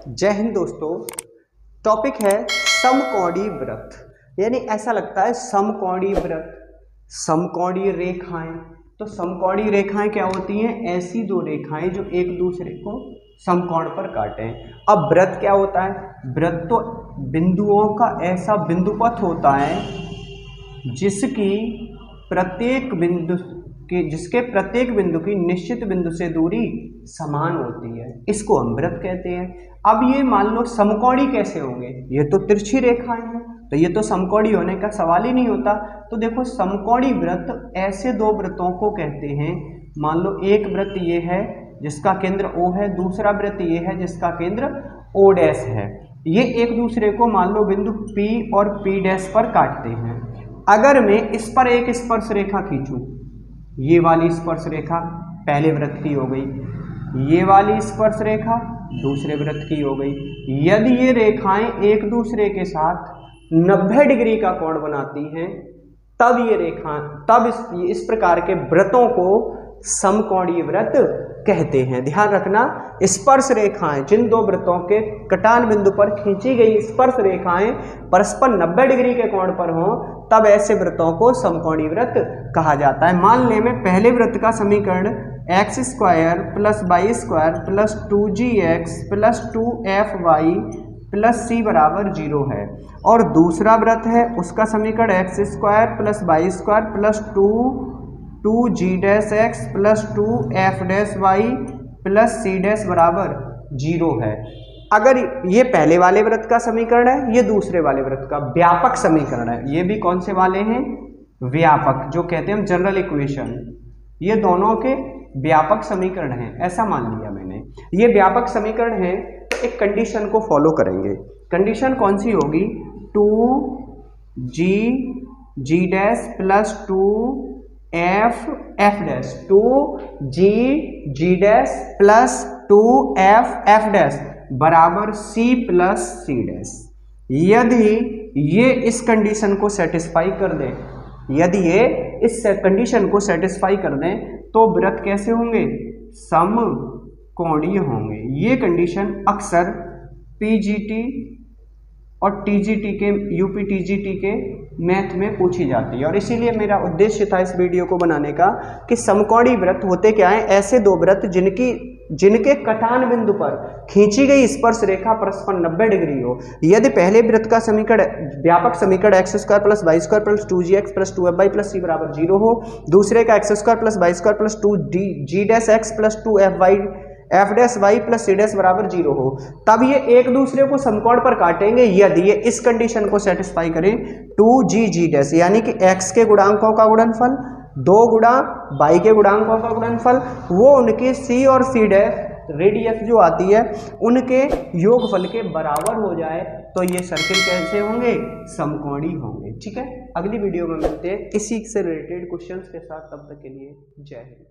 जय हिंद दोस्तों। टॉपिक है समकोणीय वृत्त। यानी ऐसा लगता है समकोणीय वृत्त, समकोणीय रेखाएं। तो समकोणीय रेखाएं क्या होती हैं? ऐसी दो रेखाएं जो एक दूसरे को समकोण पर काटें। अब वृत्त क्या होता है? वृत्त तो बिंदुओं का ऐसा बिंदुपथ होता है जिसके प्रत्येक बिंदु की निश्चित बिंदु से दूरी समान होती है, इसको हम वृत्त कहते हैं। अब ये मान लो समकोणीय कैसे होंगे? ये तो तिरछी रेखाएं हैं, तो ये तो समकोणीय होने का सवाल ही नहीं होता। तो देखो, समकोणीय वृत्त ऐसे दो वृत्तों को कहते हैं। मान लो एक वृत्त ये है जिसका केंद्र O है, दूसरा वृत्त ये है जिसका केंद्र O' है। ये एक दूसरे को मान लो बिंदु P और P' पर काटते हैं। अगर मैं इस पर एक स्पर्श रेखा खींचूं, ये वाली स्पर्श रेखा पहले वृत्त की हो गई, ये वाली स्पर्श रेखा दूसरे वृत्त की हो गई। यदि ये रेखाएं एक दूसरे के साथ 90 डिग्री का कोण बनाती हैं, तब इस प्रकार के वृत्तों को समकोणीय वृत्त कहते हैं। ध्यान रखना, स्पर्श रेखाएं, जिन दो वृत्तों के कटान बिंदु पर खींची गई स्पर्श रेखाएं परस्पर 90 डिग्री के कोण पर हों, तब ऐसे वृत्तों को समकोणीय वृत्त कहा जाता है। मान लें मैं पहले वृत्त का समीकरण x² + y² + 2gx + 2fy + c = 0 है, और दूसरा वृत्त है उसका समीकरण x² + y² + 2g' + 2f' + c' = 0 है। अगर ये पहले वाले वृत्त का समीकरण है, ये दूसरे वाले वृत्त का व्यापक समीकरण है। ये भी कौन से वाले हैं? व्यापक, जो कहते हैं हम जनरल इक्वेशन। ये दोनों के व्यापक समीकरण हैं, ऐसा मान लिया मैंने। ये व्यापक समीकरण है, तो एक कंडीशन को फॉलो करेंगे। कंडीशन कौन सी होगी? 2gg' + 2f' 2gg' + 2f' बराबर c + c'। यदि ये इस कंडीशन को सेटिस्फाई कर दें, तो वृत्त कैसे होंगे? समकोणीय होंगे। ये कंडीशन अक्सर पीजीटी और टीजीटी के यूपीटीजीटी के मैथ में पूछी जाती है, और इसीलिए मेरा उद्देश्य था इस वीडियो को बनाने का कि समकोणीय वृत्त होते क्या हैं? ऐसे दो वृत्त जिनके कटान बिंदु पर खींची गई स्पर्श रेखा परस्पर 90 डिग्री हो। यदि पहले वृत्त का समीकरण व्यापक समीकरण x² + y² + 2gx + 2fy + c = 0 हो, दूसरे का x² + y² + 2gx + 2fy + c' = 0 हो, तब ये एक दूसरे को समकोण पर काटेंगे यदि ये इस कंडीशन को सेटिस्फाई करें। 2gg' यानी कि x के गुणांकों का गुणनफल 2 गुणा y के गुणांकों का गुणनफल, वो उनके c और c' रेडियस जो आती है उनके योगफल के बराबर हो जाए, तो ये सर्किल कैसे होंगे? समकोणीय होंगे। ठीक है, अगली वीडियो में मिलते हैं इसी से रिलेटेड क्वेश्चंस के साथ। तब तक के लिए जय हिंद।